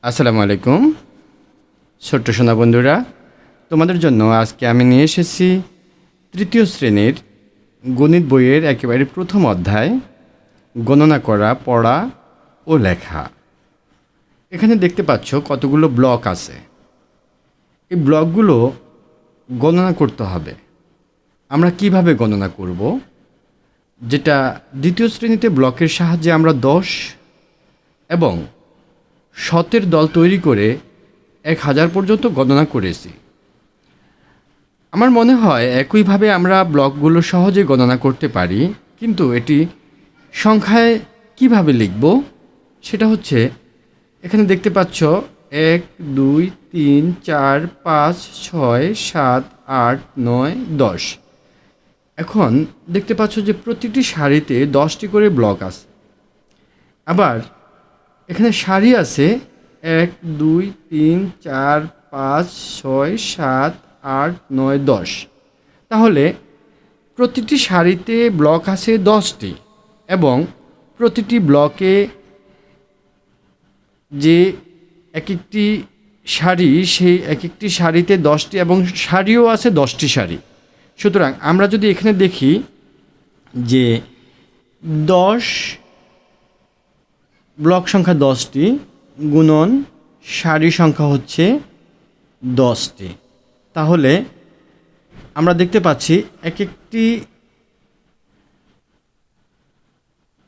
আসসালামু আলাইকুম ছোট্ট সোনা বন্ধুরা, তোমাদের জন্য আজকে আমি নিয়ে এসেছি তৃতীয় শ্রেণীর গণিত বইয়ের একেবারে প্রথম অধ্যায় গণনা করা, পড়া ও লেখা। এখানে দেখতে পাচ্ছ কতগুলো ব্লক আছে। এই ব্লকগুলো গণনা করতে হবে। আমরা কিভাবে গণনা করব? যেটা দ্বিতীয় শ্রেণীতে ব্লকের সাহায্যে আমরা 10 এবং শতের দল তৈরি করে 1000 পর্যন্ত গণনা করেছি। আমার মনে হয় একইভাবে আমরা ব্লকগুলো সহজে গণনা করতে পারি, কিন্তু এটি সংখ্যায় কিভাবে লিখব সেটা হচ্ছে এখানে দেখতে পাচ্ছ 1 2 3 4 5 6 7 8 9 10। এখন দেখতে পাচ্ছ যে প্রতিটি সারিতে 10টি করে ব্লক আছে। আবার এখানে সারি আছে 1 2 3 4 5 6 7 8 9 10। তাহলে প্রতিটি সারিতে ব্লক আছে 10টি এবং প্রতিটি ব্লকে যে এক একটি সারি, সেই এক একটি সারিতে 10টি এবং সারিও আছে 10টি সারি। সুতরাং আমরা যদি এখানে দেখি যে 10 ব্লক সংখ্যা 10টি গুণন সারি সংখ্যা হচ্ছে 10টি, তাহলে আমরা দেখতে পাচ্ছি এক একটি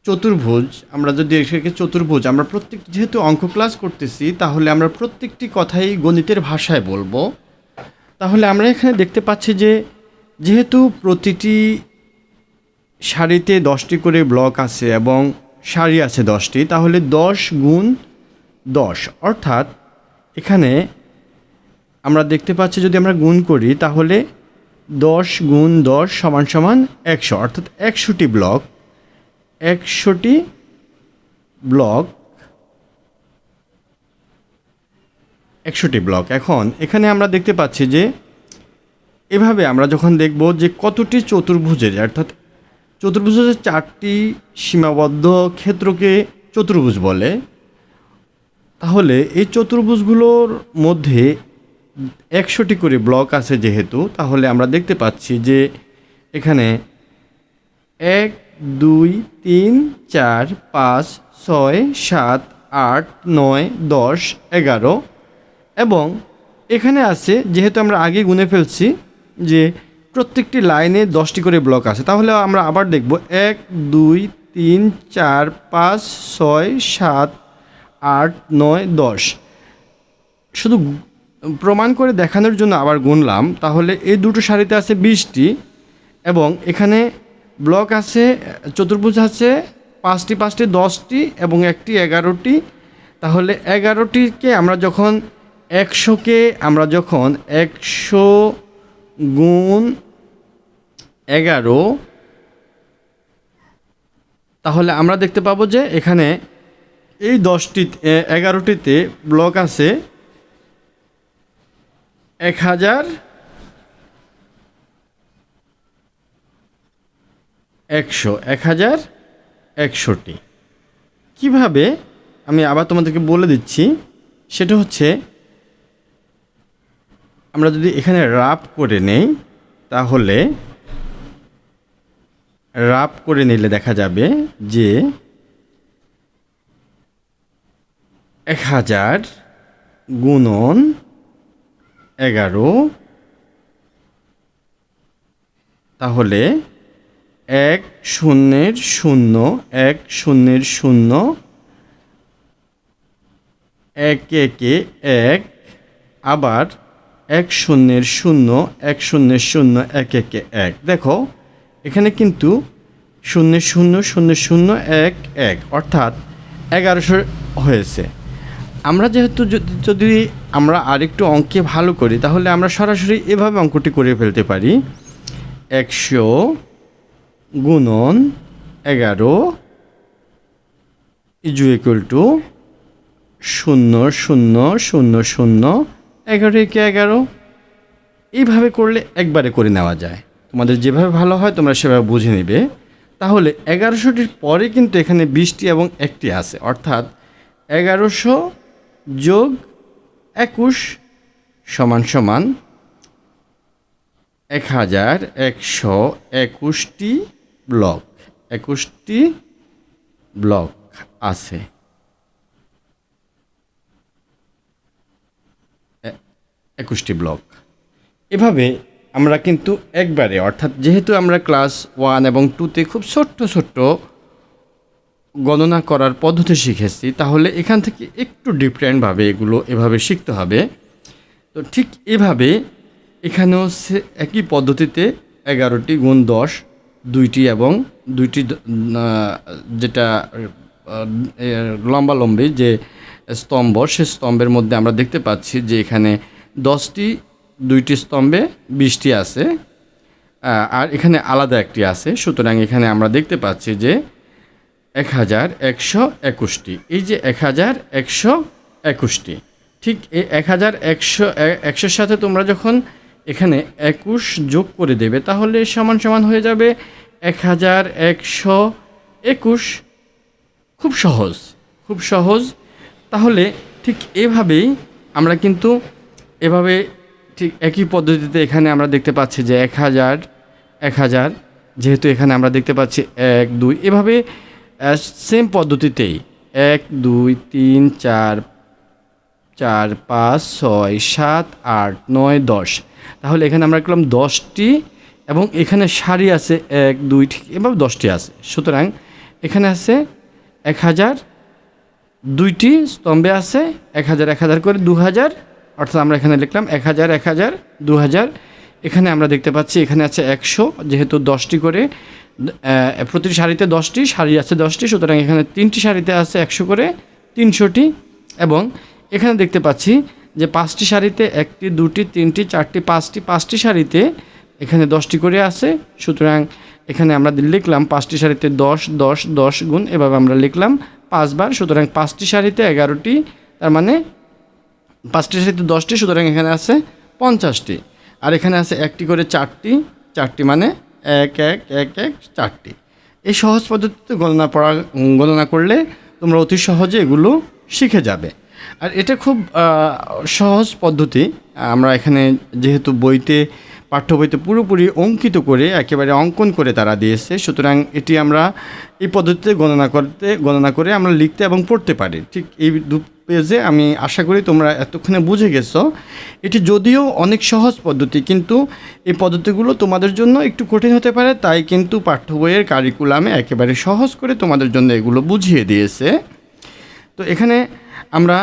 চতুর্ভুজ, আমরা যদি এটাকে চতুর্ভুজ, আমরা প্রত্যেকটি যেহেতু অঙ্ক ক্লাস করতেছি তাহলে আমরা প্রত্যেকটি কথাই গণিতের ভাষায় বলবো। তাহলে আমরা এখানে দেখতে পাচ্ছি যে যেহেতু প্রতিটি সারিতে 10টি করে ব্লক আছে এবং সারি আছে 10টি, তাহলে 10 গুণ 10, অর্থাৎ এখানে আমরা দেখতে পাচ্ছি যদি আমরা গুণ করি তাহলে 10 গুণ 10 সমান সমান 100, অর্থাৎ 100টি ব্লক। 100টি ব্লক 100টি ব্লক। এখন এখানে আমরা দেখতে পাচ্ছি যে এভাবে আমরা যখন দেখব যে কতটি চতুর্ভুজের, অর্থাৎ চতুর্ভুজের 4টি সীমাবদ্ধ ক্ষেত্রকে চতুর্ভুজ বলে, তাহলে এই চতুর্ভুজগুলোর মধ্যে 100টি করে ব্লক আছে যেহেতু, তাহলে আমরা দেখতে পাচ্ছি যে এখানে 1 2 3 4 5 6 7 8 9 10 11 এবং এখানে আছে, যেহেতু আমরা আগে গুনে ফেলছি যে প্রত্যেকটি লাইনে 10টি করে ব্লক আছে, তাহলে আমরা আবার দেখব 1 2 3 4 5 6 7 8 9 10। শুধু প্রমাণ করে দেখানোর জন্য আবার গুনলাম, তাহলে এই দুটো সারিতে আছে 20টি এবং এখানে ব্লক আছে, চতুর্ভুজ আছে 5টি 5টি 10টি এবং একটি 11টি। তাহলে 11টিকে আমরা যখন 100কে আমরা যখন 100 গুণ 11, তাহলে আমরা দেখতে পাবো যে এখানে এই 11টিতে ব্লক আছে 1100টি। কীভাবে আমি আবার তোমাদেরকে বলে দিচ্ছি, সেটা হচ্ছে আমরা যদি এখানে রাফ করে নেই, তাহলে রাফ করে নিলে দেখা যাবে যে 1000 গুণন 11, তাহলে 1 0 0 1 0 0 1 1 1, আবার 1 0 0 1 0 0 1 1 1। দেখো এখানে কিন্তু 0 0 0 0 1 1, অর্থাৎ 1100 হয়েছে। আমরা যেহেতু যদি আমরা আরেকটু অঙ্কে ভালো করি, তাহলে আমরা সরাসরি এভাবে অঙ্কটি করে ফেলতে পারি। 100 গুণন 11 ইকুয়াল টু 0 0 0 0 11 কে 11। এইভাবে করলে একবারে করে নেওয়া যায়, তোমাদের যেভাবে ভালো হয় তোমরা সেভাবে বুঝে নেবে। তাহলে 1100টির পরে কিন্তু এখানে 20টি এবং 1টি আছে, অর্থাৎ 1100 যোগ 21 সমান সমান 1121টি ব্লক। 21টি ব্লক আছে। 21টি ব্লক। এভাবে আমরা কিন্তু একবারে, অর্থাৎ যেহেতু আমরা ক্লাস 1 এবং 2তে খুব ছোট্ট ছোট্ট গণনা করার পদ্ধতি শিখেছি, তাহলে এখান থেকে একটু ডিফারেন্টভাবে এগুলো এভাবে শিখতে হবে। তো ঠিক এভাবে এখানেও একই পদ্ধতিতে 11টি গুণ 10, 2টি এবং 2টি যেটা লম্বালম্বি যে স্তম্ভ, সে স্তম্ভের মধ্যে আমরা দেখতে পাচ্ছি যে এখানে 10টি, 2টি স্তম্ভে 20টি আছে, আর এখানে আলাদা একটি আছে। সুতরাং এখানে আমরা দেখতে পাচ্ছি যে 1121টি। এই যে 1121টি, ঠিক এই 1100-এর সাথে তোমরা যখন এখানে 21 যোগ করে দেবে, তাহলে সমান সমান হয়ে যাবে 1121। খুব সহজ, খুব সহজ। তাহলে ঠিক এভাবেই আমরা কিন্তু এভাবে ঠিক একই পদ্ধতিতে এখানে আমরা দেখতে পাচ্ছি যে 1000, যেহেতু এখানে আমরা দেখতে পাচ্ছি 1 2, এভাবে সেম পদ্ধতিতেই 1 2 3 4 4 5 6 7 8 9 10। তাহলে এখানে আমরা লিখলাম 10টি এবং এখানে সারি আছে 1 2, ঠিক এভাবে 10টি আছে। সুতরাং এখানে আছে 1000, 2টি স্তম্ভে আছে 1000 1000 করে 2000, অর্থাৎ আমরা এখানে লিখলাম 1000 1000 2000। এখানে আমরা দেখতে পাচ্ছি এখানে আছে 100, যেহেতু 10টি করে প্রতিটি সারিতে 10টি সারি আছে 10টি, সুতরাং এখানে 3টি সারিতে আছে 100 করে 300টি। এবং এখানে দেখতে পাচ্ছি যে 5টি সারিতে 1টি 2টি 3টি 4টি 5টি সারিতে এখানে 10টি করে আছে। সুতরাং এখানে আমরা লিখলাম 5টি সারিতে 10 10 10 গুণ, এভাবে আমরা লিখলাম 5 বার। সুতরাং 5টি সারিতে 11টি, তার মানে 5টি সারিতে 10টি, সুতরাং এখানে আছে 50টি। আর এখানে আছে 1টি করে 4টি মানে 1 1 1 1 4টি। এই সহজ পদ্ধতিতে গণনা করলে তোমরা অতি সহজে এগুলো শিখে যাবে। আর এটা খুব সহজ পদ্ধতি। আমরা এখানে যেহেতু পাঠ্য বইতে পুরোপুরি অঙ্কিত করে একেবারে অঙ্কন করে তারা দিয়েছে, সুতরাং এটি আমরা এই পদ্ধতিতে গণনা করে আমরা লিখতে এবং পড়তে পারি। ঠিক এই 2 পেজে আমি আশা করি তোমরা এতক্ষণে বুঝে গেছো। এটি যদিও অনেক সহজ পদ্ধতি, কিন্তু এই পদ্ধতিগুলো তোমাদের জন্য একটু কঠিন হতে পারে, তাই কিন্তু পাঠ্য বইয়ের কারিকুলামে একেবারে সহজ করে তোমাদের জন্য এগুলো বুঝিয়ে দিয়েছে। তো এখানে আমরা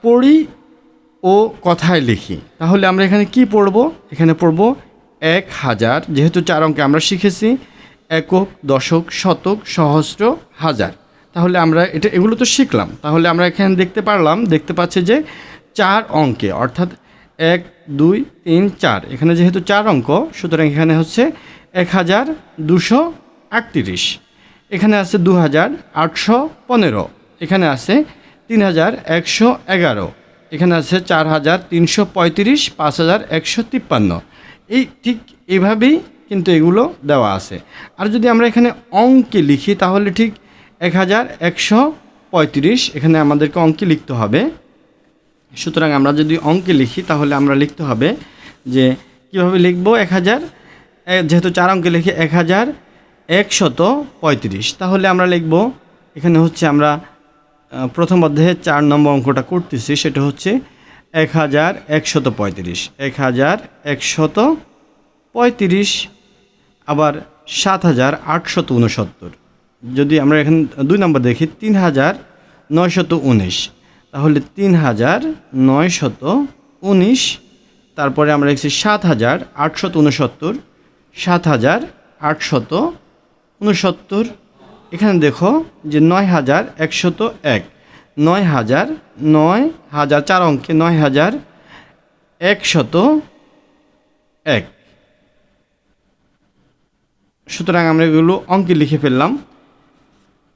পড়ি ও কথায় লিখি। তাহলে আমরা এখানে কি পড়ব? এখানে পড়ব 1000, যেহেতু 4 অঙ্কে আমরা শিখেছি একক, দশক, শতক, সহস্র, হাজার। তাহলে আমরা এগুলো তো শিখলাম। তাহলে আমরা এখানে দেখতে পাচ্ছি যে 4 অঙ্কে, অর্থাৎ 1 2 3 4, এখানে যেহেতু 4 অঙ্ক, সুতরাং এখানে হচ্ছে 1238। এখানে আছে 2815, এখানে আছে 3111, এখানে আছে 4335, 5153। এই ঠিক এইভাবেই কিন্তু এগুলো দেওয়া আছে। আর যদি আমরা এখানে অঙ্কে লিখি তাহলে ঠিক 1135 এখানে আমাদেরকে অঙ্কে লিখতে হবে। সুতরাং আমরা যদি অঙ্কে লিখি তাহলে আমরা লিখতে হবে যে কীভাবে লিখব 1000, যেহেতু 4 অঙ্কে লিখি 1135। তাহলে আমরা লিখব, এখানে হচ্ছে আমরা প্রথম অধ্যায়ে 4 নম্বর অঙ্কটা করতেছি, সেটা হচ্ছে 1135, 1135, আবার 7869। যদি আমরা এখানে 2 নম্বর দেখি 3919, তাহলে 3919, তারপরে আমরা লিখছি 7869, 7869। এখানে দেখো যে 9101, 9000, 4 অঙ্কে 9101। সুতরাং আমরা এগুলো অঙ্কে লিখে ফেললাম।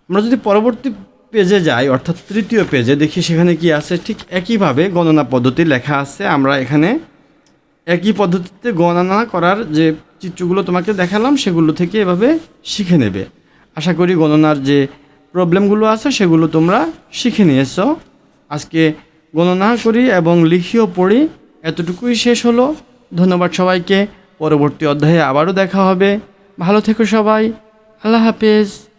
আমরা যদি পরবর্তী পেজে যাই, অর্থাৎ 3য় পেজে দেখি সেখানে কি আছে, ঠিক একইভাবে গণনা পদ্ধতি লেখা আছে। আমরা এখানে একই পদ্ধতিতে গণনা করার যে চিত্রগুলো তোমাকে দেখালাম সেগুলো থেকে এভাবে শিখে নেবে। আশা করি গণনার যে প্রবলেমগুলো আছে সেগুলো তোমরা শিখে নিয়েছো। আজকে গণনা করি এবং লিখিও পড়ি। এতটুকুই শেষ হলো। ধন্যবাদ সবাইকে। পরবর্তী অধ্যায়ে আবারও দেখা হবে। ভালো থেকো সবাই। আল্লাহ হাফেজ।